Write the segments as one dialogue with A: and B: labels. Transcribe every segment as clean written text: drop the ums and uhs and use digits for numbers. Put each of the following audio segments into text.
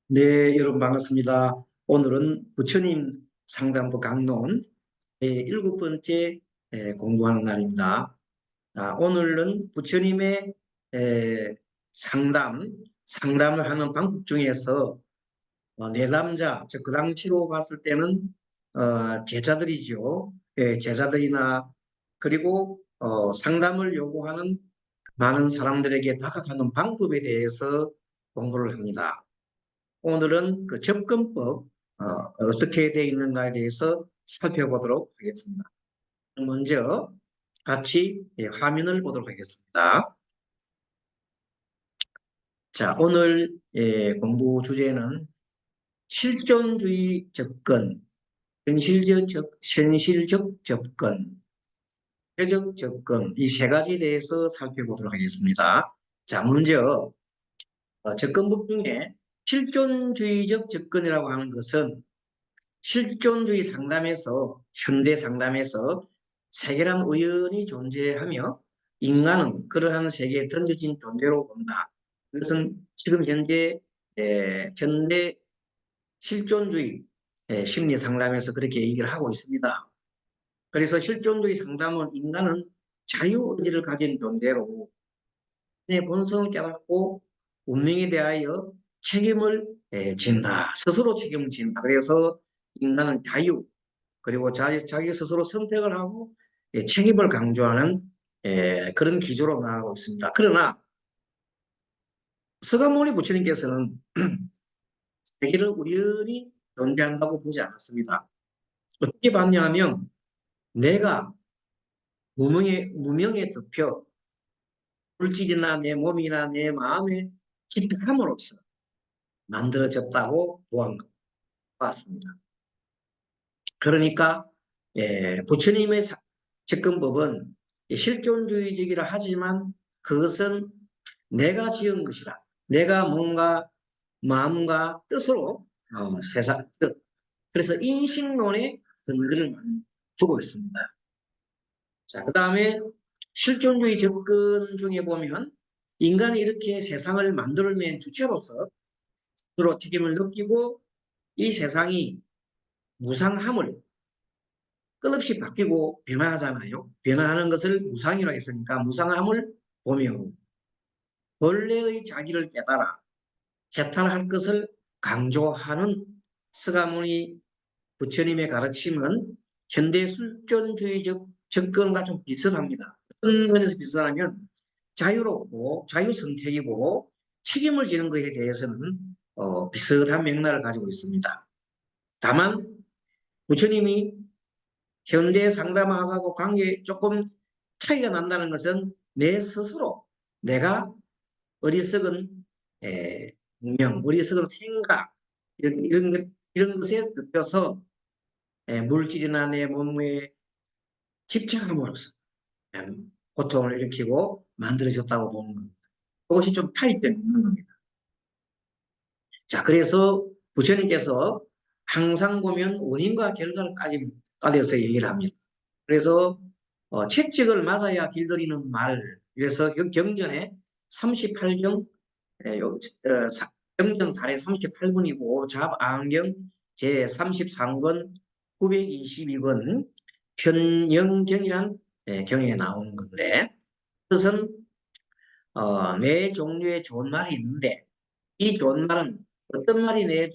A: 네, 여러분 반갑습니다. 오늘은 부처님 상담부 강론 7번째 공부하는 날입니다. 오늘은 부처님의 상담을 하는 방법 중에서 내담자, 즉 그당치로 봤을 때는 제자들이죠. 제자들이나 그리고 상담을 요구하는 많은 사람들에게 다가가는 방법에 대해서 공부를 합니다. 오늘은 그 접근법 어떻게 되어 있는가에 대해서 살펴보도록 하겠습니다. 먼저 같이 화면을 보도록 하겠습니다. 자, 오늘 공부 주제는 실존주의 접근, 현실적 접근, 표적 접근 이 세 가지에 대해서 살펴보도록 하겠습니다. 자, 먼저 접근법 중에 실존주의적 접근이라고 하는 것은 실존주의 상담에서 현대 상담에서 세계란 우연히 존재하며 인간은 그러한 세계에 던져진 존재로 본다. 그것은 지금 현재 현대 실존주의 심리 상담에서 그렇게 얘기를 하고 있습니다. 그래서 실존주의 상담은 인간은 자유의지를 가진 존재로 내 본성을 깨닫고 운명에 대하여 책임을 진다. 스스로 책임을 진다. 그래서 인간은 자유, 그리고 자기 스스로 선택을 하고 책임을 강조하는 그런 기조로 나아가고 있습니다. 그러나 서가모니 부처님께서는 세계를 우연히 존재한다고 보지 않았습니다. 어떻게 봤냐 하면 내가 무명에 덮여 물질이나 내 몸이나 내 마음에 집착함으로써 만들어졌다고 보았습니다. 그러니까 부처님의 접근법은 실존주의적이라 하지만 그것은 내가 지은 것이라. 내가 뭔가 마음과 뜻으로 세상 뜻. 그래서 인식론에 근거를 많이 두고 있습니다. 자, 그 다음에 실존주의 접근 중에 보면 인간이 이렇게 세상을 만들어낸 주체로서 스스로 책임을 느끼고 이 세상이 무상함을 끝없이 바뀌고 변화하잖아요. 변화하는 것을 무상이라고 했으니까 무상함을 보며 본래의 자기를 깨달아 해탈할 것을 강조하는 스가모니 부처님의 가르침은 현대 실존주의적 접근과 좀 비슷합니다. 어떤 면에서 비슷하냐면 자유롭고 자유선택이고 책임을 지는 것에 대해서는 비슷한 맥락을 가지고 있습니다. 다만 부처님이 현대 상담학하고 관계에 조금 차이가 난다는 것은 내 스스로 내가 어리석은 어리석은 생각 이런 것에 덮여서 물질이나 내 몸에 집착함으로써 고통을 일으키고 만들어졌다고 보는 겁니다. 그것이 좀 차이점이 있는 겁니다. 자, 그래서 부처님께서 항상 보면 원인과 결과를 따져서 얘기를 합니다. 그래서 채찍을 맞아야 길들이는 말. 그래서 경전에 38경 경전 사례 38번이고 잡안경 제33권 922권 편영경이란 경에 나오는 건데 그것은 네 종류의 좋은 말이 있는데 이 좋은 말은 어떤 말이 네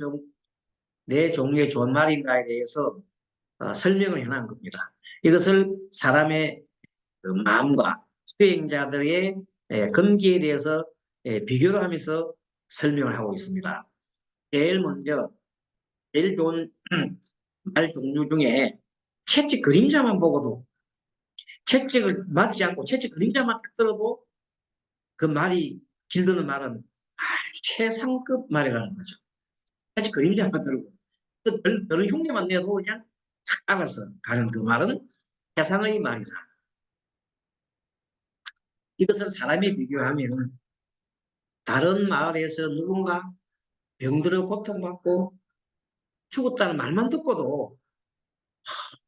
A: 종류의 좋은 말인가에 대해서 설명을 해놓은 겁니다. 이것을 사람의 그 마음과 수행자들의根기에 대해서 비교를 하면서 설명을 하고 있습니다. 제일 먼저 제일 좋은 말 종류 중에 채찍 그림자만 보고도 채찍을 맞지 않고 채찍 그림자만 딱 들어도 그 말이 길드는 말은 아주 최상급 말이라는 거죠. 채찍 그림자만 들고 덜 흉내만 내도 그냥 탁 알아서 가는 그 말은 세상의 말이다. 이것을 사람이 비교하면 다른 마을에서 누군가 병들어 고통받고 죽었다는 말만 듣고도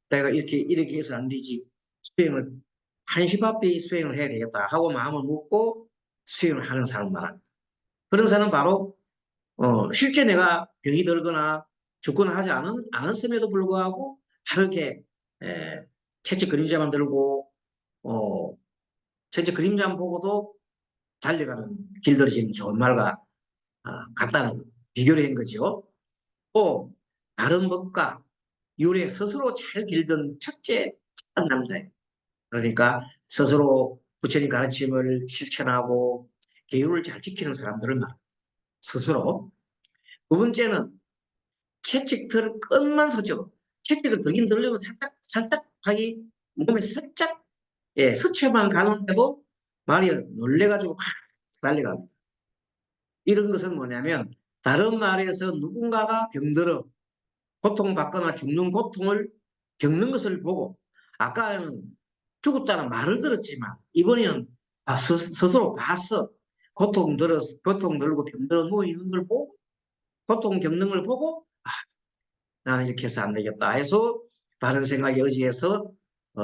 A: 내가 이렇게 해서 안 되지. 수행을 한시바삐 수행을 해야 되겠다 하고 마음을 먹고 수행을 하는 사람 말합니다. 그런 사람은 바로 실제 내가 병이 들거나 죽거나 하지 않았음에도 불구하고 바로 이렇게 채찍 그림자만 들고 어, 채찍 그림자만 보고도 달려가는 길들여지는 좋은 말과 같다는 비교를 한 거죠. 또 다른 법과 유래 스스로 잘 길든 첫째 착한 남자예요. 그러니까 스스로 부처님 가르침을 실천하고 계율을 잘 지키는 사람들을 말합니다. 스스로. 두 번째는 채찍들 끝만 서죠. 채찍을 들긴 들려면 살짝, 살짝 하기 몸에 살짝, 스쳐만 가는데도 말이 놀래가지고 막 달려갑니다. 이런 것은 뭐냐면, 다른 말에서 누군가가 병들어 고통받거나 죽는 고통을 겪는 것을 보고, 아까는 죽었다는 말을 들었지만, 이번에는 스스로 봤어. 고통 들고 병들어 누워 있는 걸 보고, 고통 겪는 걸 보고, 나는 이렇게 해서 안 되겠다 해서 바른 생각에 의지해서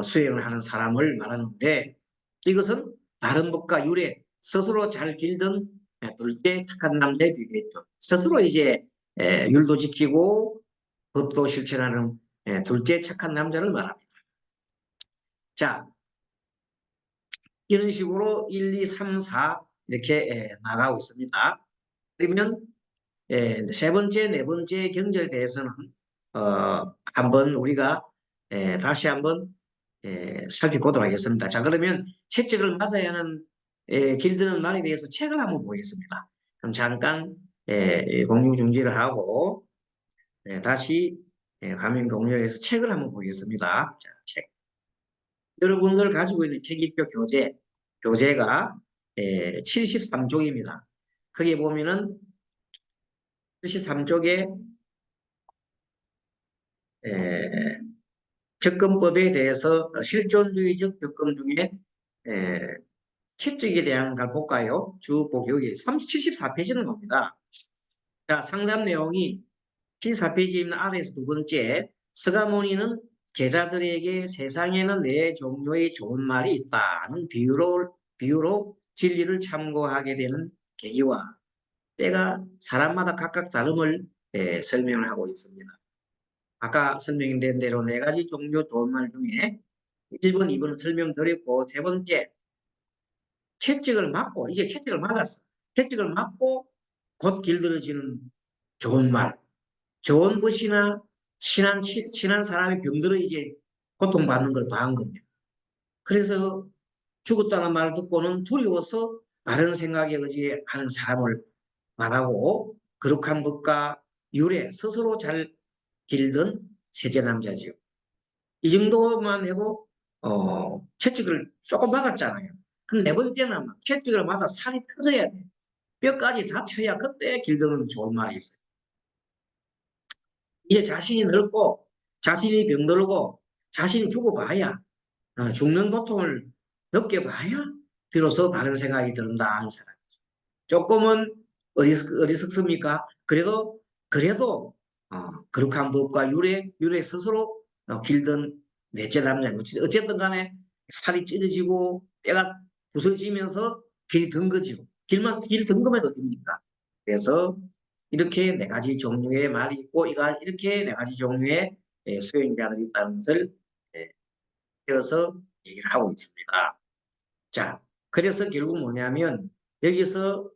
A: 수행을 하는 사람을 말하는데, 이것은 다른 법과 유래 스스로 잘 길든 둘째 착한 남자에 비교했죠. 스스로 이제 율도 지키고 법도 실천하는 둘째 착한 남자를 말합니다. 자, 이런 식으로 1, 2, 3, 4 이렇게 나가고 있습니다. 그러면 세 번째, 네 번째 경절에 대해서는 한번 우리가 다시 한번 살펴보도록 하겠습니다. 자, 그러면 채찍을 맞아야 하는 길드는 말에 대해서 책을 한번 보겠습니다. 그럼 잠깐 공유 중지를 하고 다시 화면 공유를 해서 책을 한번 보겠습니다. 자, 책. 여러분들 가지고 있는 책입표 교재가 73쪽입니다. 거기에 보면은 73쪽에 접근법에 대해서 실존주의적 접근 중에 채찍에 대한 걸 볼까요? 쭉 보기 여기 74페이지는 겁니다. 자, 상담 내용이 74페이지에 있는 아래에서 두 번째, 스가모니는 제자들에게 세상에는 네 종류의 좋은 말이 있다는 비유로 진리를 참고하게 되는 계기와 때가 사람마다 각각 다름을 설명을 하고 있습니다. 아까 설명된 대로 네 가지 종류 좋은 말 중에 1번, 2번을 설명드렸고, 세 번째, 채찍을 맞고, 이제 채찍을 맞았어. 채찍을 맞고 곧 길들여지는 좋은 말. 좋은 것이나 친한 사람이 병들어 이제 고통받는 걸 봐한 겁니다. 그래서 죽었다는 말을 듣고는 두려워서 바른 생각에 의지하는 사람을 말하고, 거룩한 법과 유래 스스로 잘 길든 세제 남자지요. 이 정도만 해도 채찍을 조금 막았잖아요. 그 네 번째는 채찍을 맞아 살이 터져야 돼. 뼈까지 다쳐야 그때 길드는 좋은 말이 있어요. 이제 자신이 늙고 자신이 병들고 자신이 죽어봐야 죽는 고통을 느껴봐야 비로소 바른 생각이 든다 하는 사람. 조금은 어리석습니까? 그래도 거룩한 법과 유래 스스로 길든 넷째 남자 어쨌든 간에 살이 찢어지고 뼈가 부서지면서 길이 든 거죠. 길 든 거면 어딥니까? 그래서 이렇게 네 가지 종류의 말이 있고 이렇게 네 가지 종류의 수행자들이 있다는 것을 이어서 얘기를 하고 있습니다. 자, 그래서 결국 뭐냐면 여기서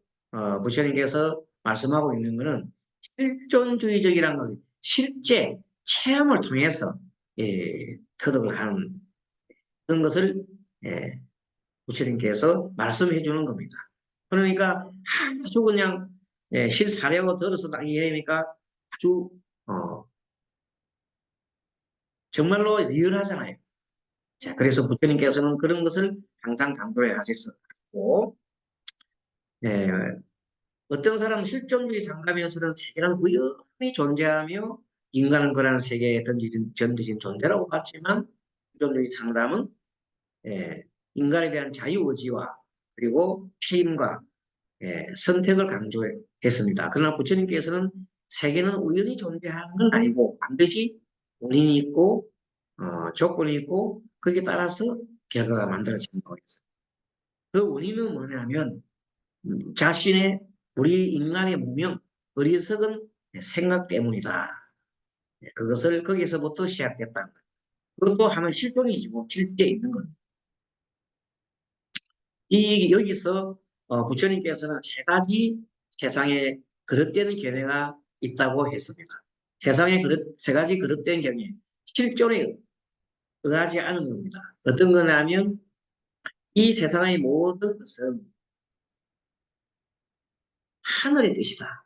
A: 부처님께서 말씀하고 있는 것은 실존주의적이라는 것은 실제 체험을 통해서 터득을 하는 그런 것을 부처님께서 말씀해 주는 겁니다. 그러니까 아주 그냥 실사례로 들어서 딱 이해하니까 아주 정말로 리얼하잖아요. 자, 그래서 부처님께서는 그런 것을 항상 강조해 하셨었고, 어떤 사람은 실존주의 상담에서는 세계는 우연히 존재하며 인간은 그러한 세계에 던져진 존재라고 봤지만, 실존주의 상담은 인간에 대한 자유의지와 그리고 책임과 선택을 강조했습니다. 그러나 부처님께서는 세계는 우연히 존재하는 건 아니고 반드시 원인이 있고 조건이 있고 거기에 따라서 결과가 만들어진다고 했어요. 그 원인은 뭐냐면 자신의 우리 인간의 무명 어리석은 생각 때문이다. 그것을 거기서부터 시작됐다. 그것도 하나의 실존이지고 실제 있는 겁니다. 여기서 부처님께서는 세 가지 세상에 그릇되는 견해가 있다고 했습니다. 세상에 세 가지 그릇된 견해, 실존에 의하지 않은 겁니다. 어떤 거냐면 이 세상의 모든 것은 하늘의 뜻이다.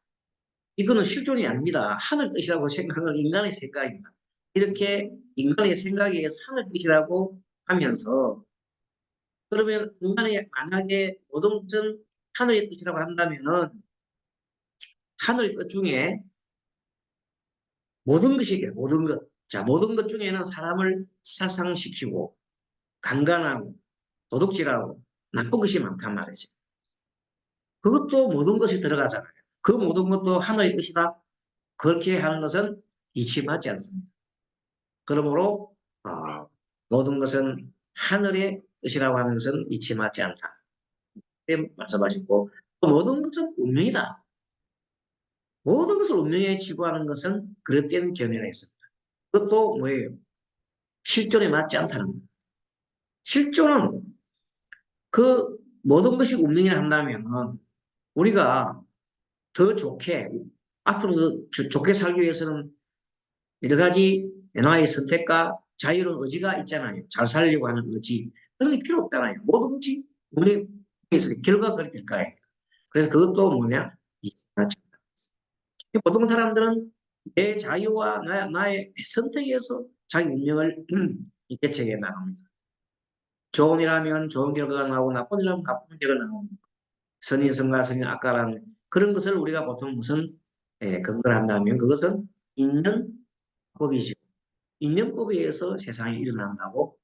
A: 이거는 실존이 아닙니다. 하늘 뜻이라고 생각하는 인간의 생각입니다. 이렇게 인간의 생각에 의해서 하늘 뜻이라고 하면서 그러면 인간이 만약에 모든 것은 하늘의 뜻이라고 한다면은 하늘의 뜻 중에 모든 것이 모든 것. 자, 모든 것 중에는 사람을 살상시키고 강간하고 도둑질하고 나쁜 것이 많단 말이지. 그것도 모든 것이 들어가잖아요. 그 모든 것도 하늘의 뜻이다. 그렇게 하는 것은 이치 맞지 않습니다. 그러므로 모든 것은 하늘의 뜻이라고 하는 것은 이치 맞지 않다. 이렇게 말씀하셨고 또 모든 것은 운명이다. 모든 것을 운명에 치부하는 것은 그릇된 견해가 있습니다. 그것도 뭐예요? 실존에 맞지 않다는 겁니다. 실존은 그 모든 것이 운명이라 한다면 우리가 더 좋게 앞으로 좋게 살기 위해서는 여러 가지 나의 선택과 자유로운 의지가 있잖아요. 잘 살려고 하는 의지. 그런 게 필요 없잖아요. 뭐든지 운명에서 결과가 그렇게 될 거예요. 그래서 그것도 뭐냐? 보통 사람들은 내 자유와 나의 선택에서 자기 운명을 개척해 나갑니다. 좋은 일하면 좋은 결과가 나오고 나쁜 일하면 나쁜 결과가 나옵니다. 선인성과 선인악과라는 그런 것을 우리가 보통 무슨 근거를 한다면 그것은 인연법이죠. 인연법에 의해서 세상이 일어난다고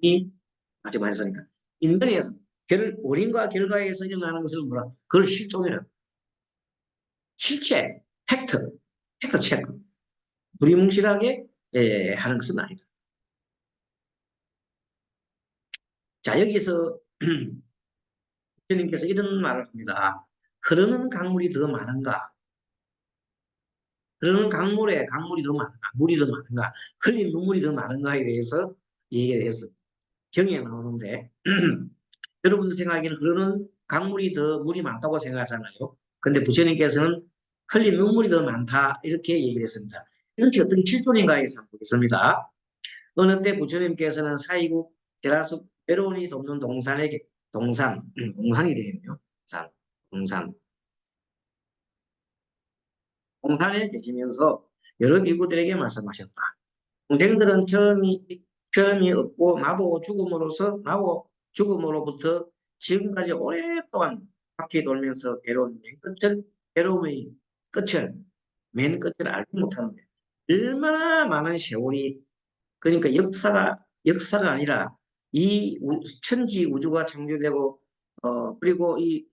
A: 이 말씀하셨으니까 인연에서 원인과 결과에 의해서 일어나는 것을 뭐라 그걸 실존이라 실체 팩트 체크 두리뭉실하게 하는 것은 아니다. 자 여기서 주님께서 이런 말을 합니다. 흐르는 강물이 더 많은가? 흐르는 강물이 더 많은가? 물이 더 많은가? 흘린 눈물이 더 많은가에 대해서 얘기를 해서 경에 나오는데 여러분들 생각에는 흐르는 강물이 더 물이 많다고 생각하잖아요. 근데 부처님께서는 흘린 눈물이 더 많다 이렇게 얘기를 했습니다. 이것이 어떤 실존인가에 대해서 보겠습니다. 어느 때 부처님께서는 사이국 제라숙 외로운이 돕는 동산이 되겠네요. 동산. 동산에 계시면서 여러 비구들에게 말씀하셨다. 동생들은 처음이 없고 나도 죽음으로부터 지금까지 오랫동안 바퀴 돌면서 괴로움의 맨 끝을 알지 못하는데 얼마나 많은 세월이 그러니까 역사가 아니라 이 천지 우주가 창조되고 그리고 이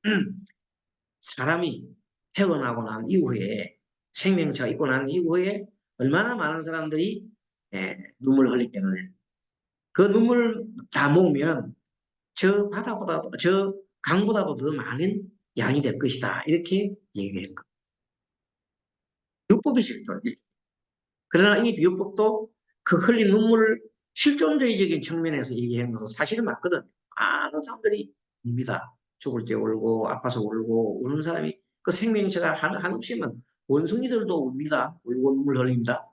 A: 사람이 태어나고 난 이후에 생명체가 있고 난 이후에 얼마나 많은 사람들이 눈물 흘리기 때문에 그 눈물 다 모으면 저 바다보다도 저 강보다도 더 많은 양이 될 것이다 이렇게 얘기한 거. 비유법이 실존. 그러나 이 비유법도 그 흘린 눈물을 실존주의적인 측면에서 얘기한 것은 사실은 맞거든. 많은 사람들이 웁니다. 죽을 때 울고 아파서 울고 우는 사람이 그 생명체가 한없이면 원숭이들도 웁니다. 울고 눈물 흘립니다.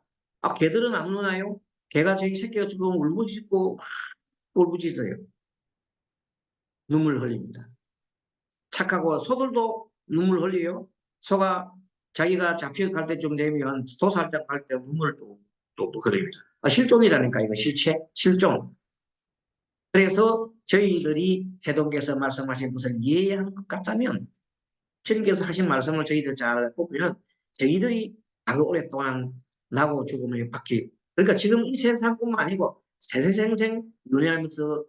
A: 개들은 안 우나요? 개가 자기 새끼가 죽으면 울부짖고 막 울부짖어요. 눈물 흘립니다. 착하고 소들도 눈물 흘려요. 소가 자기가 잡혀갈 때쯤 되면 도살장 갈 때 눈물을 또 흘립니다. 실존이라니까 이거 실존. 그래서 저희들이 세동께서 말씀하신 것을 이해한 것 같다면 주님께서 하신 말씀을 저희들 잘 보면 저희들이 과거 오랫동안 나고 죽음의 바퀴 그러니까 지금 이 세상뿐만 아니고 세세생생 윤회하면서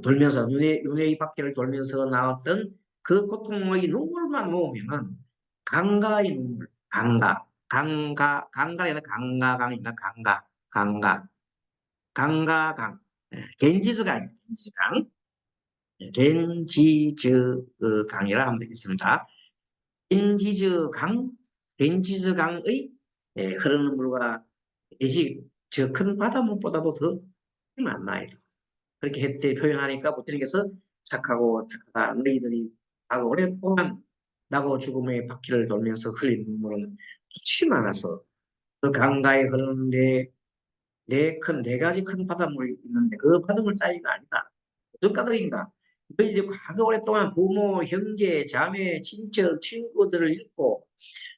A: 돌면서 윤회의 바퀴를 돌면서 나왔던 그 고통의 눈물만 모으면은 강가의 눈물 강가가 아니라 강가강입니다. 강가강 겐지스강 겐지즈 강이라 하면 되겠습니다. 렌지즈 강의 흐르는 물과 내지 저 큰 바닷물보다도 더 많나요. 그렇게 했대 표현하니까 부처님께서 착하고 착하다 너희들이 과거 오랫동안 나고 죽음의 바퀴를 돌면서 흘린 눈물은 수치 많아서 그 강가에 흐르는데 네 가지 큰 바닷물이 있는데 그 바닷물 사이가 아니다. 무슨 까닭인가? 너희들이 과거 오랫동안 부모, 형제, 자매, 친척, 친구들을 잃고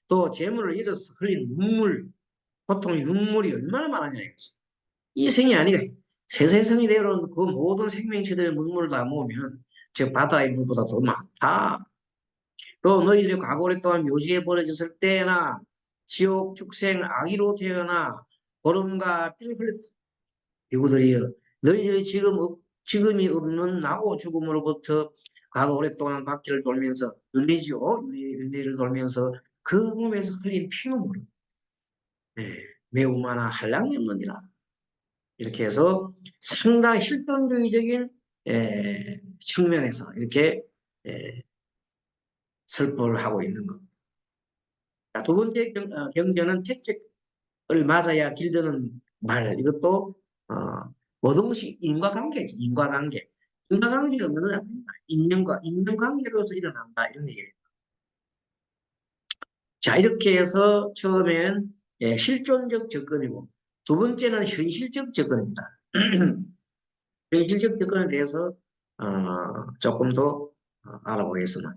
A: 또 재물을 잃어서 흘린 눈물, 고통의 눈물이 얼마나 많았냐 이거지. 이 생이 아니라 세세성이 되어온 그 모든 생명체들의 눈물을 다 모으면 저 바다의 물보다 더 많다. 또 너희들이 과거 오랫동안 묘지에 버려졌을 때나 지옥, 축생, 악의로 태어나 보름과 피를 흘렸다. 이구들이여 너희들이 지금이 없는 나고 죽음으로부터 과거 오랫동안 바퀴를 돌면서 윤회를 돌면서 그 몸에서 흘린 피눈물 매우 많아 한량이 없느니라. 이렇게 해서 상당히 실존주의적인 측면에서 이렇게 설포를 하고 있는 것. 두 번째 경전은 택책을 맞아야 길드는 말. 이것도 모동식 인과관계지. 인과관계. 인과관계가 없는 건 아닙니다. 인연관계로서 일어난다. 이런 얘기예요. 자, 이렇게 해서 처음에는 실존적 접근이고 두 번째는 현실적 접근입니다. 현실적 접근에 대해서 조금 더 알아보겠습니다.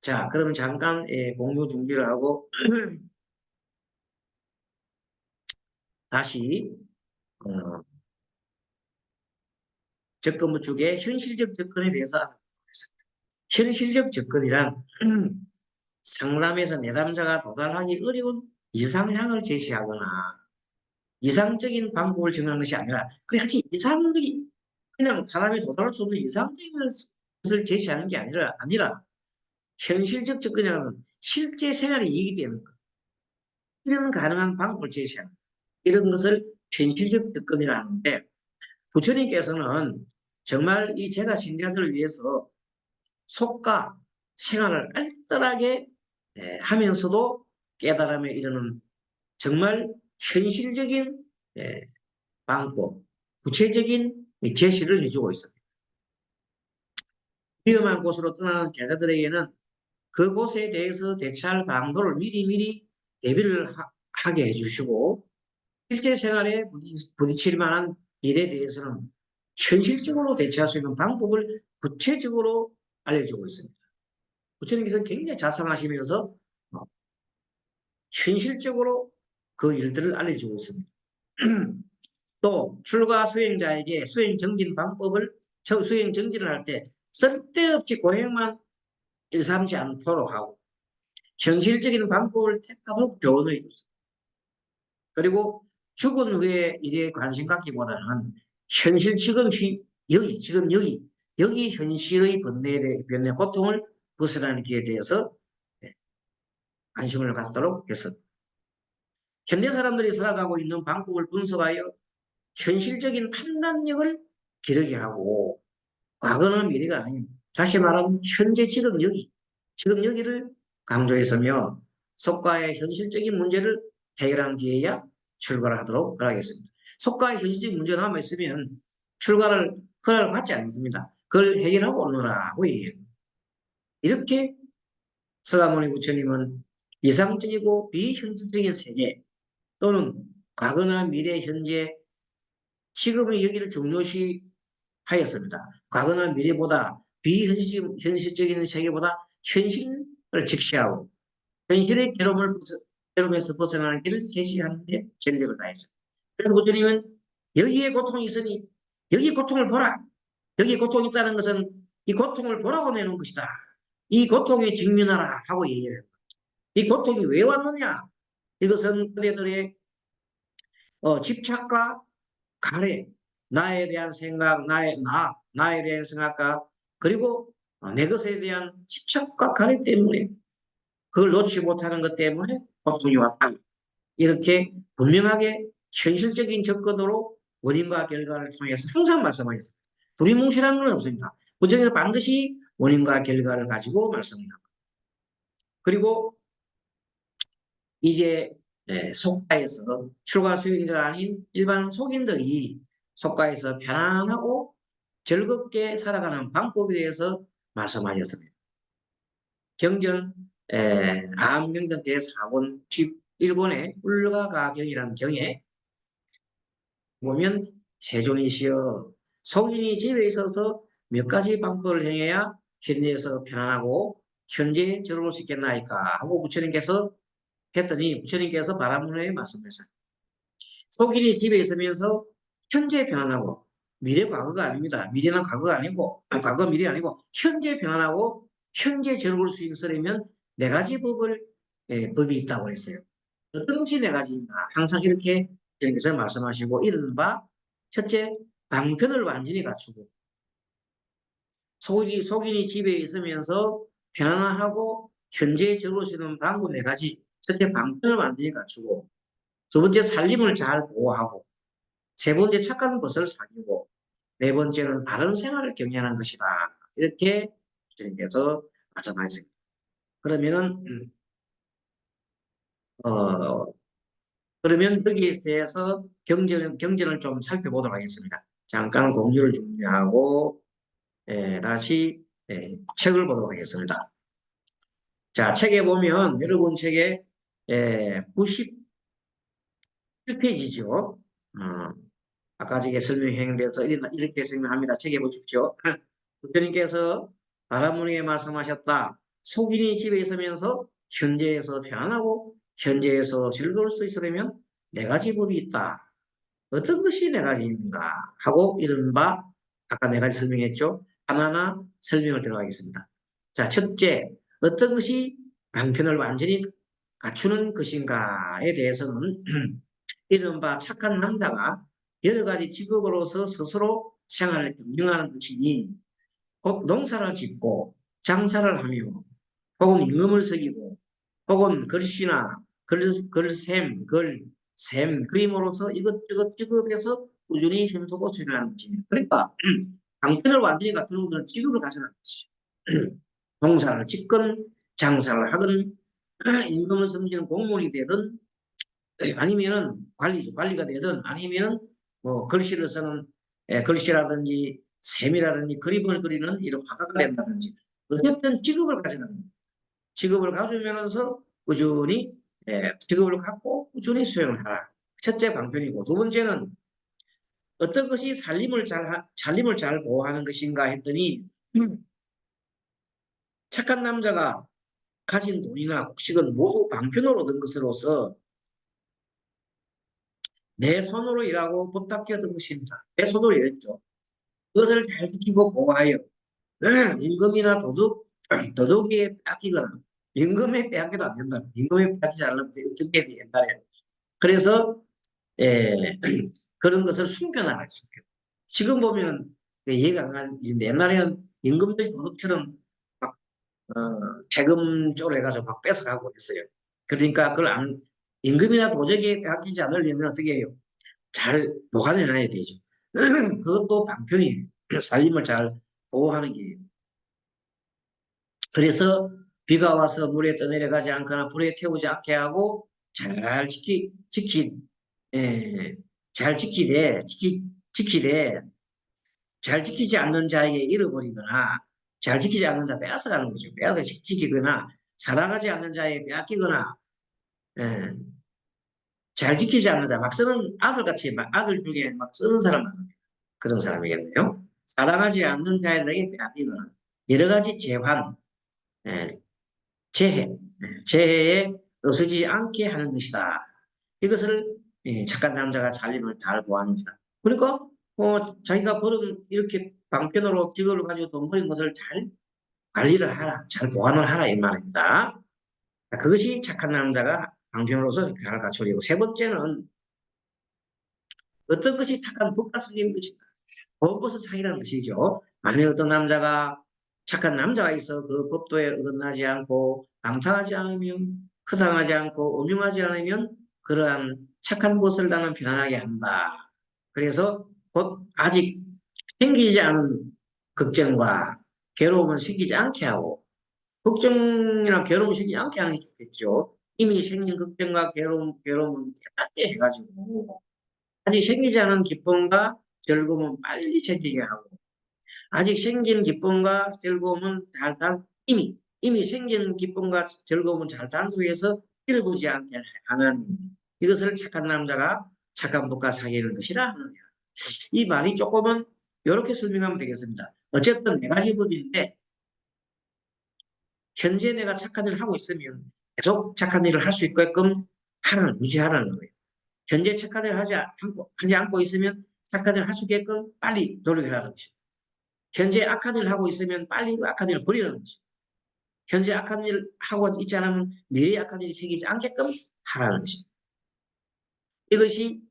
A: 자, 그러면 잠깐 공유 중지를 하고 다시 접근부 쪽에 현실적 접근에 대해서 알아보겠습니다. 현실적 접근이란 상담에서 내담자가 도달하기 어려운 이상향을 제시하거나 이상적인 방법을 정하는 것이 아니라 그렇지 이상적인 그냥 사람이 도달할 수 없는 이상적인 것을 제시하는 게 아니라 현실적 접근이라는 실제 생활에 이익이 되는 것. 이런 가능한 방법을 제시하는 이런 것을 현실적 접근이라 하는데 부처님께서는 정말 이 제가 신자들을 위해서 속과 생활을 알뜰하게 하면서도 깨달음에 이르는 정말 현실적인 방법, 구체적인 제시를 해주고 있습니다. 위험한 곳으로 떠나는 제자들에게는 그곳에 대해서 대처할 방도를 미리 대비를 하게 해주시고 실제 생활에 부딪힐 만한 일에 대해서는 현실적으로 대처할 수 있는 방법을 구체적으로 알려주고 있습니다. 부처님께서는 굉장히 자상하시면서 현실적으로 그 일들을 알려주고 있습니다. 또 출가 수행자에게 수행 정진 방법을 수행 정진을 할 때 쓸데없이 고행만 일삼지 않도록 하고 현실적인 방법을 택하도록 조언을 해줬습니다. 그리고 죽은 후에 일에 관심 갖기보다는 현실 여기 현실의 변내 고통을 벗어나는 길에 대해서 관심을 갖도록 했습니다. 현대 사람들이 살아가고 있는 방법을 분석하여 현실적인 판단력을 기르게 하고 과거나 미래가 아닌 다시 말하면 현재 지금 여기를 강조했으며 속과의 현실적인 문제를 해결한 뒤에야 출가를 하도록 하겠습니다. 속과의 현실적인 문제가 남아있으면 출가를 허락을 받지 않습니다. 그걸 해결하고 오너라고 얘기해요. 이렇게 서가모니 부처님은 이상적이고 비현실적인 세계 또는 과거나 미래, 현재, 지금의 여기를 중요시 하였습니다. 과거나 미래보다 비현실적인 세계보다 현실을 직시하고 현실의 괴로움에서 벗어나는 길을 제시하는 데 전력을 다했습니다. 그래서 부처님은 여기에 고통이 있으니 여기 고통을 보라. 여기 고통이 있다는 것은 이 고통을 보라고 내놓은 것이다. 이 고통에 직면하라 하고 얘기를 합니다. 이 고통이 왜 왔느냐? 이것은 그대들의 집착과 가래, 나에 대한 생각, 나에 대한 생각과 그리고 내 것에 대한 집착과 가래 때문에 그걸 놓지 못하는 것 때문에 고통이 왔다. 이렇게 분명하게 현실적인 접근으로 원인과 결과를 통해서 항상 말씀하셨습니다. 두리뭉실한 건 없습니다. 부처님은 반드시 원인과 결과를 가지고 말씀합니다. 그리고 이제 속가에서 출가 수행자가 아닌 일반 속인들이 속가에서 편안하고 즐겁게 살아가는 방법에 대해서 말씀하셨습니다. 경전 암경전 제4권 11권의 울가가경이라는 경에 보면 세존이시여 속인이 집에 있어서 몇 가지 방법을 행해야 현재에서 편안하고 현재에 들어올 수 있겠나이까 하고 부처님께서 했더니 부처님께서 바라문에 말씀하셨어요. 속인이 집에 있으면서 현재 편안하고 미래 과거가 아닙니다. 미래는 과거가 아니고 과거 미래 아니고 현재 편안하고 현재 즐거울 수 있으려면 네 가지 법이 있다고 했어요. 어떤 것이 네 가지인가 항상 이렇게 주님께서 말씀하시고 이른바 첫째 방편을 완전히 갖추고 속인이 집에 있으면서 편안하고 현재에 즐거울 수 있는 방법 네 가지 첫째 방편을 완전히 갖추고 두 번째 살림을 잘 보호하고 세 번째 착한 것을 사귀고 네 번째는 바른 생활을 경영하는 것이다. 이렇게 주님께서 말씀하셨습니다. 그러면은 그러면 여기에 대해서 경전을 좀 살펴보도록 하겠습니다. 잠깐 공유를 준비하고 다시 책을 보도록 하겠습니다. 자, 책에 보면 여러분 책에 97페이지죠. 아까 저게 설명행되어서 이렇게 설명합니다. 책에 보십시오. 부처님께서 바라문에 말씀하셨다. 속인이 집에 있으면서 현재에서 편안하고 현재에서 즐거울 수 있으려면 네 가지 법이 있다. 어떤 것이 네 가지 있는가 하고 이른바 아까 네 가지 설명했죠. 하나하나 설명을 들어가겠습니다. 자, 첫째, 어떤 것이 방편을 완전히 갖추는 것인가에 대해서는 이른바 착한 남자가 여러 가지 직업으로서 스스로 생활을 경영하는 것이니 곧 농사를 짓고 장사를 하며 혹은 임금을 속이고 혹은 글씨나 글샘, 그림으로서 이것저것 직업에서 꾸준히 힘쓰고 수행하는 것입니다. 그러니까 방편을 완전히 갖추는 것은 직업을 가져가는 것이죠. 농사를 짓건 장사를 하건 임금을 섬기는 공무원이 되든 아니면은 관리가 되든 아니면은 뭐 글씨를 쓰는 글씨라든지 셈이라든지 그림을 그리는 이런 화가가 된다든지 어쨌든 직업을 가지는 겁니다. 직업을 가지면서 꾸준히 직업을 갖고 꾸준히 수행을 하라. 첫째 방편이고 두 번째는 어떤 것이 살림을 잘 보호하는 것인가 했더니 착한 남자가 가진 돈이나 곡식은 모두 방편으로 얻은 것으로서 내 손으로 일하고 법답게 얻은 것입니다. 내 손으로 일했죠. 그것을 잘 지키고 보호하여 임금이나 도둑에 뺏기거나 임금에 빼앗겨도 안 된다. 임금에 빼앗기지 않으면 어떻게 돼 옛날에. 그래서 그런 것을 숨겨놔라. 지금 보면 이해가 안 가는 옛날에는 임금들이 도둑처럼 막 세금 쪽으로 해가지고 막 뺏어가고 있어요. 그러니까 임금이나 도적에 뺏기지 않으려면 어떻게 해요? 잘 보관해놔야 되죠. 그것도 방편이에요. 살림을 잘 보호하는 게. 그래서 비가 와서 물에 떠내려가지 않거나 불에 태우지 않게 하고 잘 예, 잘 지키되 잘 지키지 않는 자에게 잃어버리거나 잘 지키지 않는 자 빼앗아가는 거죠. 빼앗아 지키거나 살아가지 않는 자에게 빼앗기거나 예, 잘 지키지 않는 자 막 쓰는 아들같이 아들 중에 막 쓰는 사람 그런 사람이겠네요. 살아가지 않는 자에게 빼앗기거나 여러 가지 예, 재해에 없어지지 않게 하는 것이다. 이것을 착한 남자가 살림을 잘 보호하는 것이다. 그러니까 자기가 벌은 이렇게 방편으로 직업을 가지고 돈 버린 것을 잘 관리를 하라, 잘 보관을 하라 이 말입니다. 그것이 착한 남자가 방편으로서 잘 갖추리고 세 번째는 어떤 것이 착한 법과 상인 것인가? 법것을 상이라는 것이죠. 만약 어떤 남자가 착한 남자가 있어 그 법도에 어긋나지 않고 방탕하지 않으면 허상하지 않고 음흉하지 않으면 그러한 착한 것을 나는 편안하게 한다. 그래서 곧 아직 생기지 않은 걱정과 괴로움은 생기지 않게 하고 걱정이나 괴로움을 생기지 않게 하는 게 좋겠죠. 이미 생긴 걱정과 괴로움은 깨닫게 해가지고 아직 생기지 않은 기쁨과 즐거움은 빨리 생기게 하고 아직 생긴 기쁨과 즐거움은 이미 생긴 기쁨과 즐거움은 잘 단속해서 잃어보지 않게 하는 이것을 착한 남자가 착한 분과 사귀는 것이라 하느냐. 이 말이 조금은 이렇게 설명하면 되겠습니다. 어쨌든 네 가지 법인데 현재 내가 착한 일을 하고 있으면 계속 착한 일을 할 수 있게끔 유지하라는 거예요. 현재 착한 일을 하지 않고 있으면 착한 일을 할 수 있게끔 빨리 노력하라는 것이죠. 현재 악한 일을 하고 있으면 빨리 그 악한 일을 버리라는 것이죠. 현재 악한 일을 하고 있지 않으면 미래에 악한 일이 생기지 않게끔 하라는 것입니다. 이것이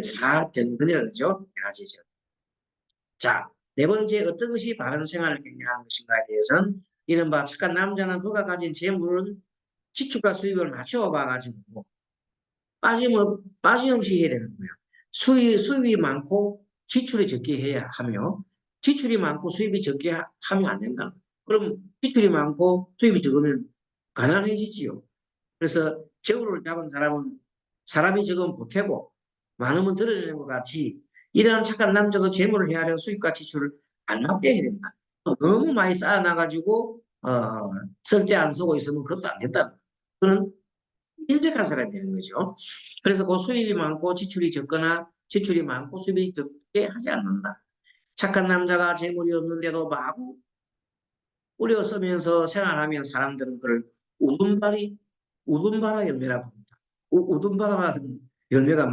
A: 사변근이라는 거죠. 네 가지죠. 자, 네 번째 어떤 것이 바른 생활을 격려하는 것인가에 대해서는 이른바 착한 남자는 그가 가진 재물은 지출과 수입을 맞추어 봐가지고 빠짐없이 해야 되는 거예요. 수입이 많고 지출이 적게 해야 하며 지출이 많고 수입이 적게 하면 안 된다. 그럼 지출이 많고 수입이 적으면 가난해지지요. 그래서 재물을 잡은 사람은 사람이 적으면 보태고 많으면 드러내는 것 같이 이러한 착한 남자도 재물을 헤아려 수입과 지출을 알맞게 해야 된다. 너무 많이 쌓아놔가지고 쓸 때 안 쓰고 있으면 그것도 안 된다. 그는 인색한 사람이 되는 거죠. 그래서 그 수입이 많고 지출이 적거나 지출이 많고 수입이 적게 하지 않는다. 착한 남자가 재물이 없는데도 마구 뿌려 쓰면서 생활하면 사람들은 그를 우둔바라 열매라 부른다. 우둔바라라는 열매가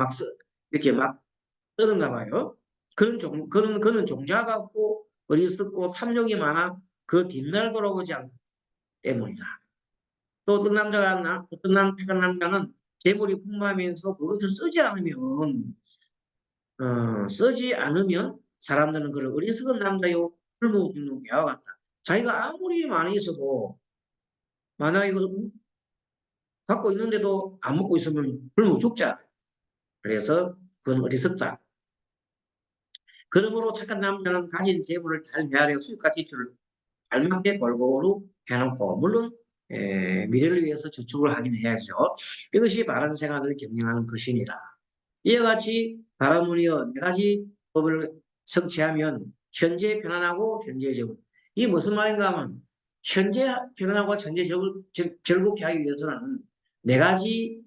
A: 이렇게 막 뜨는가 봐요. 그는 종자 같고 어리석고 탐욕이 많아 그 뒷날 돌아보지 않기 때문이다. 또 착한 남자는 재물이 풍부하면서 그것을 쓰지 않으면 사람들은 그를 어리석은 남자요 굶어 죽는 개와 같다. 자기가 아무리 많이 있어도 만약에 이거 갖고 있는데도 안 먹고 있으면 굶어 죽자. 그래서 그건 어리석다. 그러므로 착한 남자는 가진 재물을 잘 헤아려 수입과 지출을 알맞게 골고루 해놓고 물론 미래를 위해서 저축을 하긴 해야죠. 이것이 바른 생활을 경영하는 것이니라. 이와 같이 바라무니어 네 가지 법을 성취하면 현재 편안하고 현재 적응. 이게 무슨 말인가 하면 현재 편안하고 현재 즐겁게 하기 위해서는 네 가지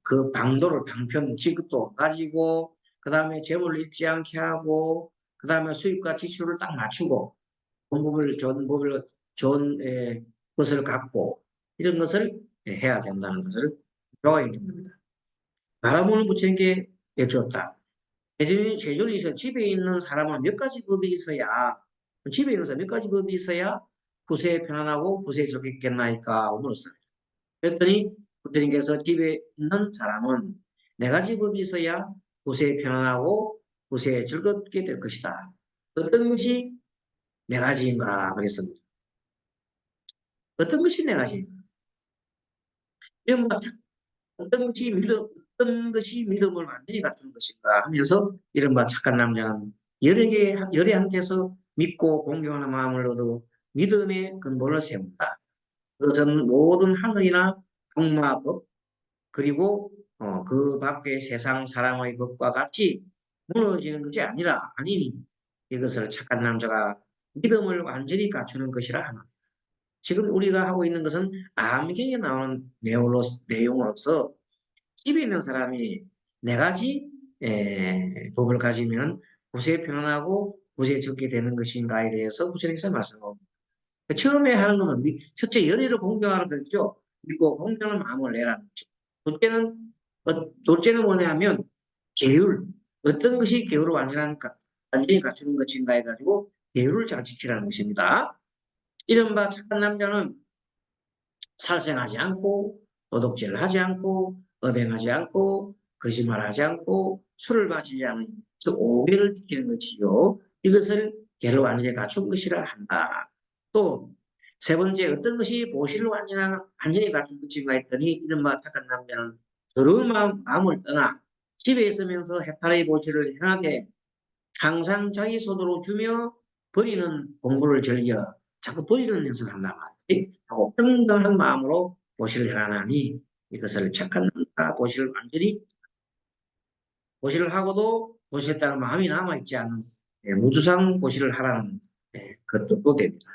A: 그 방편 지급도 가지고 그 다음에 재물을 잃지 않게 하고 그 다음에 수입과 지출을 딱 맞추고 좋은 것을 갖고 이런 것을 해야 된다는 것을 배워야 되는 겁니다. 바라보는 부처님께 여쭈었다. 세존에서 집에 있는 사람은 몇 가지 법이 있어야 집에 있는 사람 몇 가지 법이 있어야 구세에 편안하고 구세에 즐겁겠나이까 물었어요. 그랬더니 부처님께서 집에 있는 사람은 네 가지 법이 있어야 구세에 편안하고 구세에 즐겁게 될 것이다. 어떤 것이 네 가지인가 그랬습니다. 어떤 것이 네 가지인가? 이런 어떤 것이 믿음을 완전히 갖춘 것인가 하면서 이른바 착한 남자는 열애한테서 믿고 공경하는 마음을 얻어 믿음의 근본을 세운다. 그것은 모든 하늘이나 악마법 그리고 그 밖의 세상 사람의 법과 같이 무너지는 것이 아니니 이것을 착한 남자가 믿음을 완전히 갖추는 것이라 하나. 지금 우리가 하고 있는 것은 암경에 나오는 내용으로서 집에 있는 사람이 네 가지 법을 가지면 구세에 편안하고 구세에 적게 되는 것인가에 대해서 부처님께서 말씀합니다. 처음에 하는 것은 첫째 열의를 공경하는 거죠. 믿고 공경하는 마음을 내라는 거죠. 둘째는 뭐냐면 계율. 어떤 것이 계율을 완전히 갖추는 것인가 해가지고 계율을 잘 지키라는 것입니다. 이른바 착한 남자는 살생하지 않고 도둑질을 하지 않고 업행하지 않고 거짓말하지 않고 술을 마시지 않는 즉 5계를 지키는 것이요. 이것을 계를 완전히 갖춘 것이라 한다. 또 세 번째 어떤 것이 보시를 완전히 갖춘 것인가 했더니 이른바 착한 남자는 더러운 마음을 떠나 집에 있으면서 해탈의 보시를 행하되 항상 자기 손으로 주며 버리는 공부를 즐겨 자꾸 버리는 연습을 한단 말이야. 하고 평등한 마음으로 보시를 행하나니 이것을 착한 남자 보시를 완전히 보시를 하고도 보시했다는 마음이 남아있지 않은 무주상 보시를 하라는 그 뜻도 됩니다.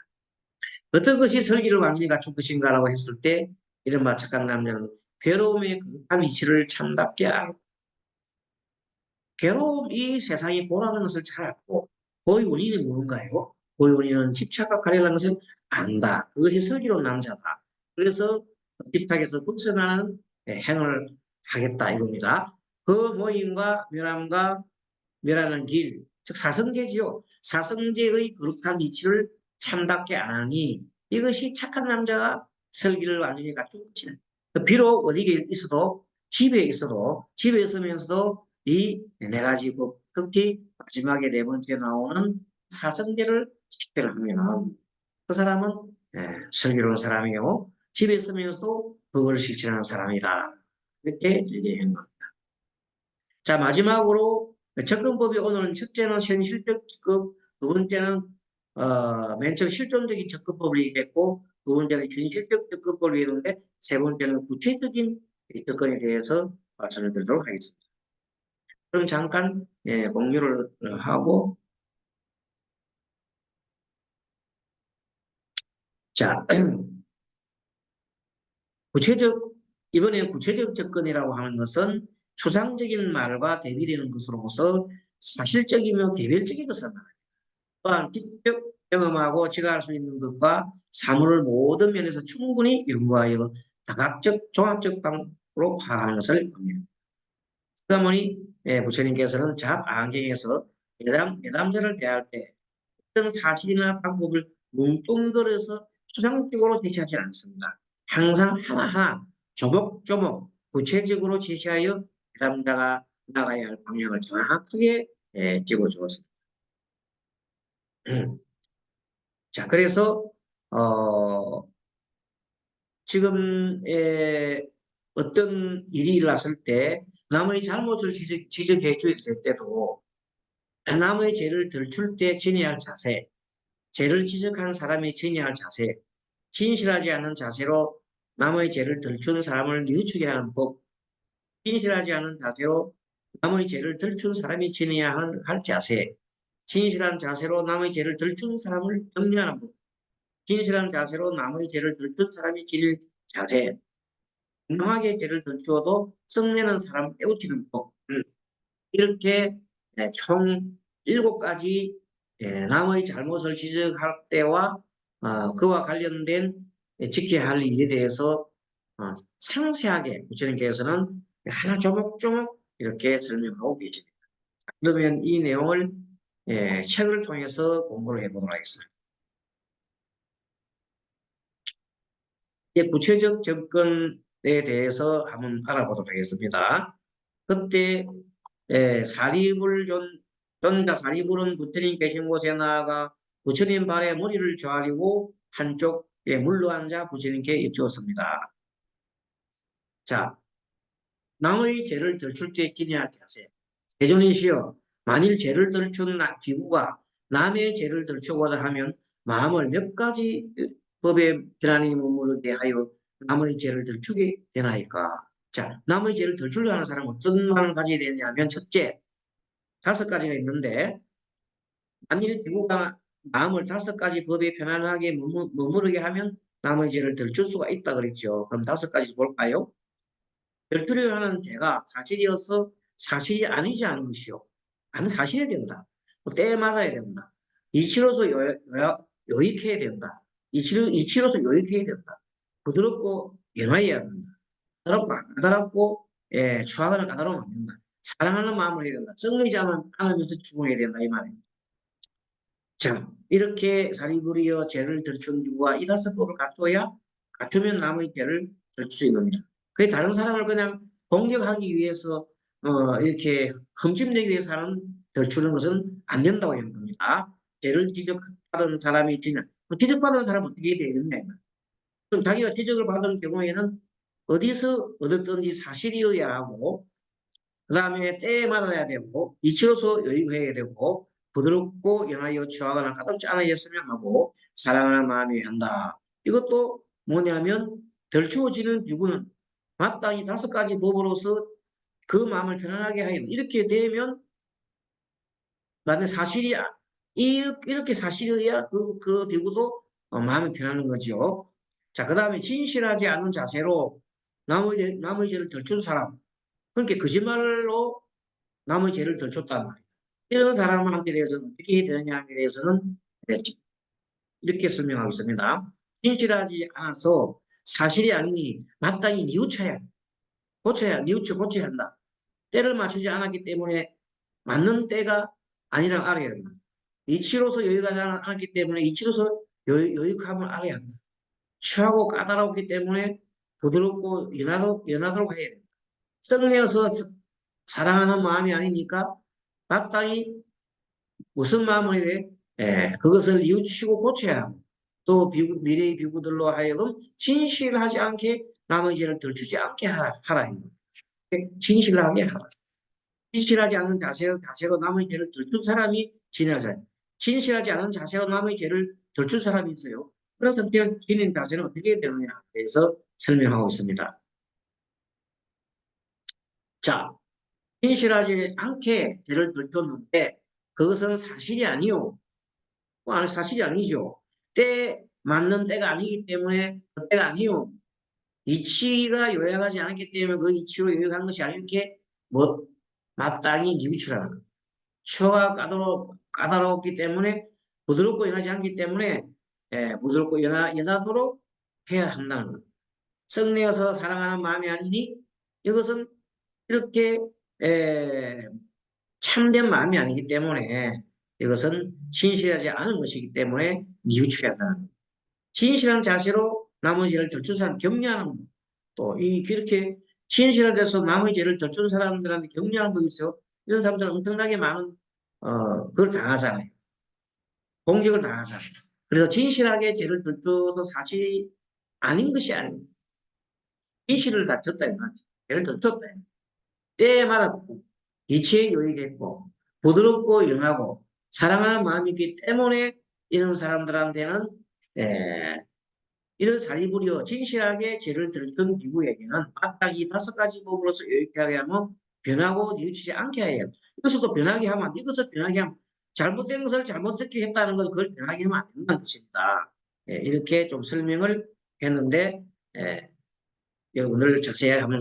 A: 어떤 것이 설기를 완전히 갖춘 것인가라고 했을 때 이른바 착한 남자는 괴로움의 극한 이치를 참답게 알고 괴로움 이 세상이 보라는 것을 잘 알고 고의 원인이 무언가요? 고의 원인은 집착과 가려는 것을 안다. 그것이 슬기로운 남자다. 그래서 집착에서 벗어나는 행을 하겠다 이겁니다. 그 모임과 멸함과 멸하는 길, 즉 사성제지요. 사성제의 거룩한 이치를 참답게 안 하니 이것이 착한 남자가 설기를 완전히 갖춘 것이다. 비록 어디에 있어도 집에 있으면서도 이 네 가지 법, 특히 마지막에 네 번째 나오는 사성제를 실천을 하면 그 사람은 슬기로운 사람이요. 집에 있으면서도 법을 실천하는 사람이다. 이렇게 얘기한 겁니다. 자, 마지막으로 접근법이 오늘은 첫째는 현실적 접근, 두 번째는 맨 처음 실존적인 접근법을 얘기했고 두 번째는 현실적 접근법을 얘기했는데 세 번째는 구체적인 접근에 대해서 말씀을 드리도록 하겠습니다. 그럼 잠깐 공유를 하고 자 이번에는 구체적 접근이라고 하는 것은 추상적인 말과 대비되는 것으로서 사실적이며 개별적인 것을 말합니다. 또한 직접 경험하고 지각할 수 있는 것과 사물을 모든 면에서 충분히 연구하여 다각적, 종합적 방법으로 파악하는 것을 봅니다. 그러니 부처님께서는 잡안경에서 예담자를 대할 때 어떤 사실이나 방법을 뭉뚱그려서 추상적으로 제시하지 않습니다. 항상 하나하나 조목조목 구체적으로 제시하여 예담자가 나가야 할 방향을 정확하게 집어주었습니다. 자, 그래서 지금 어떤 일이 일어났을 때 남의 잘못을 지적해 주었을 때도 남의 죄를 들출 때 지내야 할 자세, 죄를 지적한 사람이 지내야 할 자세, 진실하지 않은 자세로 남의 죄를 들춘 사람을 뉘우치게 하는 법, 진실하지 않은 자세로 남의 죄를 들춘 사람이 지내야 할 자세, 진실한 자세로 남의 죄를 들춘 사람을 격려하는 법, 진실한 자세로 남의 죄를 들춘 사람이 지낼 자세, 분명하게 죄를 들추어도 썩내는 사람 깨우치는 법, 이렇게 총 7가지 남의 잘못을 지적할 때와 그와 관련된 지켜야 할 일에 대해서 상세하게 부처님께서는 하나 조목조목 이렇게 설명하고 계십니다. 그러면 이 내용을 책을 통해서 공부를 해보도록 하겠습니다. 이제 구체적 접근에 대해서 한번 알아보도록 하겠습니다. 그때 전자 사리불은 부처님 계신 곳에 나아가 부처님 발에 머리를 조아리고 한쪽에 물러 앉아 부처님께 여쭈었습니다. 자, 남의 죄를 들출 때 지내야 하세요. 대전이시여, 만일 죄를 들춘 기구가 남의 죄를 들추고자 하면 마음을 몇 가지 법의 변환이 머무르게 하여 남의 죄를 들추게 되나이까. 자, 남의 죄를 들추려 하는 사람은 어떤 마음을 가져야 되냐면 첫째, 5가지가 있는데 만일 기구가 마음을 5가지 법에 편안하게 머무르게 하면 남의 죄를 들출 수가 있다 그랬죠. 그럼 5가지 볼까요? 들추려 하는 죄가 사실이어서 사실이 아니지 않은 것이요. 아는 사실이 된다. 때에 맞아야 된다. 이치로서 요익해야 된다. 이치로서 요익해야 된다. 부드럽고 연화해야 된다. 까다롭고 추하거나 까다로우면 안 된다. 사랑하는 마음을 해야 된다. 썩리지 않으면서 죽어야 된다 이 말입니다. 자, 이렇게 사리부리여 죄를 들춘 이유가 이 5법을 갖추면 남의 죄를 들출 수 있는 겁니다. 그게 다른 사람을 그냥 공격하기 위해서 이렇게 흠집내기 위해서 들추는 것은 안 된다고 하는 겁니다. 죄를 지적받은 사람이 지적받은 사람은 어떻게 해야 되겠냐. 그럼 자기가 지적을 받은 경우에는 어디서 얻었든지 사실이어야 하고 그 다음에 때에 맞아야 되고 이치로서 여의해야 되고 부드럽고 연하여 추하거나 가볍지 않아졌으면 하고 사랑하는 마음이 한다. 이것도 뭐냐면 덜 추워지는 비구는 마땅히 5가지 법으로서 그 마음을 편안하게 하여 이렇게 되면 나는 사실이 이렇게 사실이어야 그 비구도 마음이 편하는 거죠. 자, 그 다음에 진실하지 않은 자세로 남의 죄를 덜준 사람. 그러니까 거짓말로 남의 죄를 덜줬단 말이에요. 이런 사람한테 대해서는 어떻게 해야 되느냐에 대해서는 이렇게 설명하고 있습니다. 진실하지 않아서 사실이 아니니 마땅히 뉘우쳐야 고쳐야 한다. 때를 맞추지 않았기 때문에 맞는 때가 아니라 알아야 한다. 이치로서 여유가지 않았기 때문에 이치로서 여유감을 알아야 한다. 취하고 까다롭기 때문에 부드럽고 연하도록 해야 된다. 썩내어서 사랑하는 마음이 아니니까 마땅히 무슨 마음을 해야 돼? 그것을 뉘우치고 고쳐야 하고 또 미래의 비구들로 하여금 진실하지 않게 남의 죄를 덜추지 않게 하라. 진실하게 하라. 진실하지 않은 자세로 남의 죄를 덜춘 사람이 진행하자. 진실하지 않은 자세로 남의 죄를 덜춘 사람이 있어요. 그래서 진행 자세는 어떻게 해야 되느냐에 대해서 설명하고 있습니다. 자, 진실하지 않게 죄를 덜쳤는데 그것은 사실이 아니요. 사실이 아니죠. 때 맞는 때가 아니기 때문에 그 때가 아니요. 이치가 요약하지 않았기 때문에 그 이치로 요약한 것이 아니게 뭐 마땅히 뉘우치라는 거. 추가 까다롭기 때문에 부드럽고 연하지 않기 때문에 부드럽고 연하도록 해야 한다는 것. 썩내어서 사랑하는 마음이 아니니 이것은 이렇게 참된 마음이 아니기 때문에 이것은 진실하지 않은 것이기 때문에 뉘우쳐야 한다는 것. 진실한 자세로 남의 죄를 덜준 사람 격려하는 것. 또 이렇게 진실한 데서 남의 죄를 덜준 사람들한테 격려하는 거 있어요. 이런 사람들은 엄청나게 많은 그걸 당하잖아요. 공격을 당하잖아요. 그래서 진실하게 죄를 덜줘도 사실이 아닌 것이 아닙니다. 진실을 다쳤다 이거죠. 죄를 덜줬다. 때에 맞았고 이치에 요익했고 부드럽고 연하고 사랑하는 마음이기 때문에 이런 사람들한테는 이런 사리부려 진실하게 죄를 들은 이후에게는 마땅히 5가지 법으로서 요익하게 하면 변하고 뉘우치지 않게 해야 해요. 이것도 변하게 하면 이것을 변하게 하면 잘못된 것을 잘못되게 했다는 것을 그걸 변하게 하면 안 된다는 것입니다. 이렇게 좀 설명을 했는데 여러분들 자세히 한번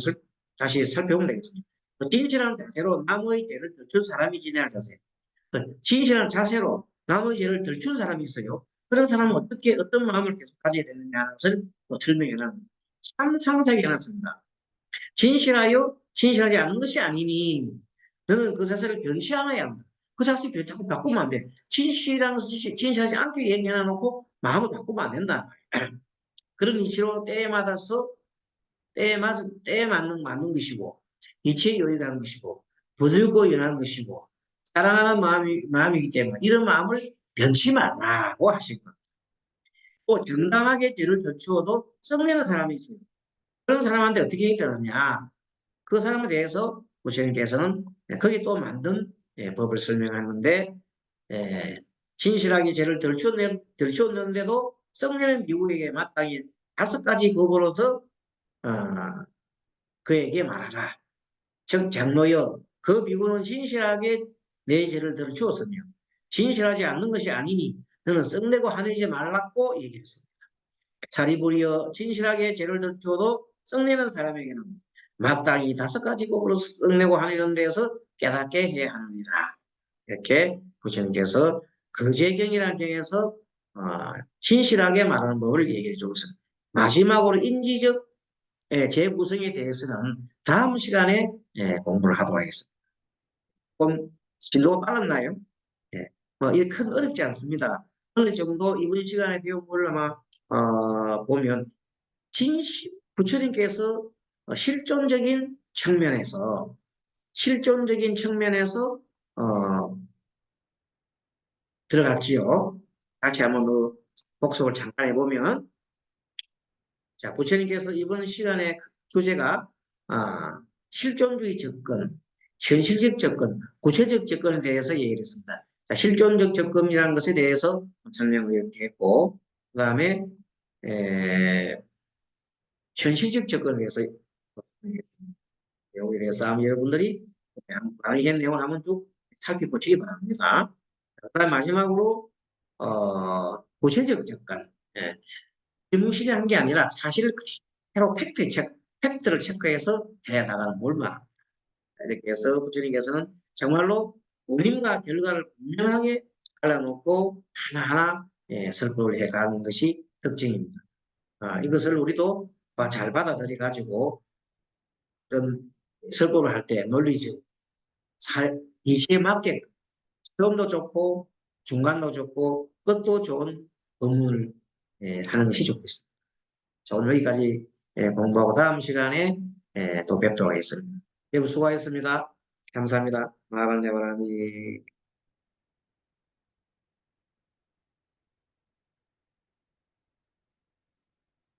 A: 다시 살펴보면 되겠습니다. 진실한 자세로 남의 죄를 덜준 사람이 지내야 자세. 진실한 자세로 남의 죄를 덜준 사람이 있어요. 그런 사람은 어떤 마음을 계속 가져야 되느냐는 것을 설명해놨습니다. 참 상세하게 해놨습니다. 진실하지 않은 것이 아니니 너는 그 자세를 변치 않아야 한다. 그 자세 자꾸 바꾸면 안 돼. 진실한 것이 진실하지 않게 얘기해놓고 마음을 바꾸면 안 된다. 그런 이치로 때에 맞는 것이고 이치에 요익한 것이고 부들고 연한 것이고 사랑하는 마음이기 때문에 이런 마음을 변치 말라고 하신 것. 또 정당하게 죄를 져추어도 썩내는 사람이 있습니다. 그런 사람한테 어떻게 해야 되느냐. 그 사람에 대해서 부처님께서는 거기 또 만든 법을 설명하는데 진실하게 죄를 덜 치웠는데도 썩내는 비구에게 마땅히 5가지 법으로서 그에게 말하라. 즉 장로여 그 비구는 진실하게 내 죄를 덜 치웠으며 진실하지 않는 것이 아니니 너는 썩내고 화내지 말라고 얘기했습니다. 사리부리여 진실하게 죄를 덜 치워도 썩내는 사람에게는 마땅히 5가지 법으로 썩내고 하는 데에서 깨닫게 해야 합니다. 이렇게 부처님께서 거제경이라는 경에서 진실하게 말하는 법을 얘기해 주고 있습니다. 마지막으로 인지적 재구성에 대해서는 다음 시간에 공부를 하도록 하겠습니다. 좀 진도가 빨랐나요? 이게 큰 어렵지 않습니다. 어느 정도 이번 시간에 배운 걸 아마 보면 부처님께서 실존적인 측면에서 들어갔지요. 같이 한번 복습을 잠깐 해보면 자 부처님께서 이번 시간의 주제가 실존주의 접근, 현실적 접근, 구체적 접근에 대해서 얘기를 했습니다. 자, 실존적 접근이라는 것에 대해서 설명을 이렇게 했고 그 다음에 현실적 접근을 해서 여기에 대해서 아마 여러분들이 강의 내용을 한번 쭉 살펴보시기 바랍니다. 그다음 마지막으로 구체적 접근. 질문실이 한 게 아니라 사실 그대로 팩트를 체크해서 해 나가는 뭘 말합니다. 이렇게 해서 부처님께서는 정말로 원인과 결과를 분명하게 갈라놓고 하나하나 설법을 해가는 것이 특징입니다. 이것을 우리도 잘 받아들여 가지고 어떤 설법을 할 때 논리적 이시에 맞게 처음도 좋고 중간도 좋고 끝도 좋은 업무를 하는 것이 좋겠습니다. 자, 오늘 여기까지 공부하고 다음 시간에 또 뵙도록 하겠습니다. 여러분 수고하셨습니다. 감사합니다. 마반대바람이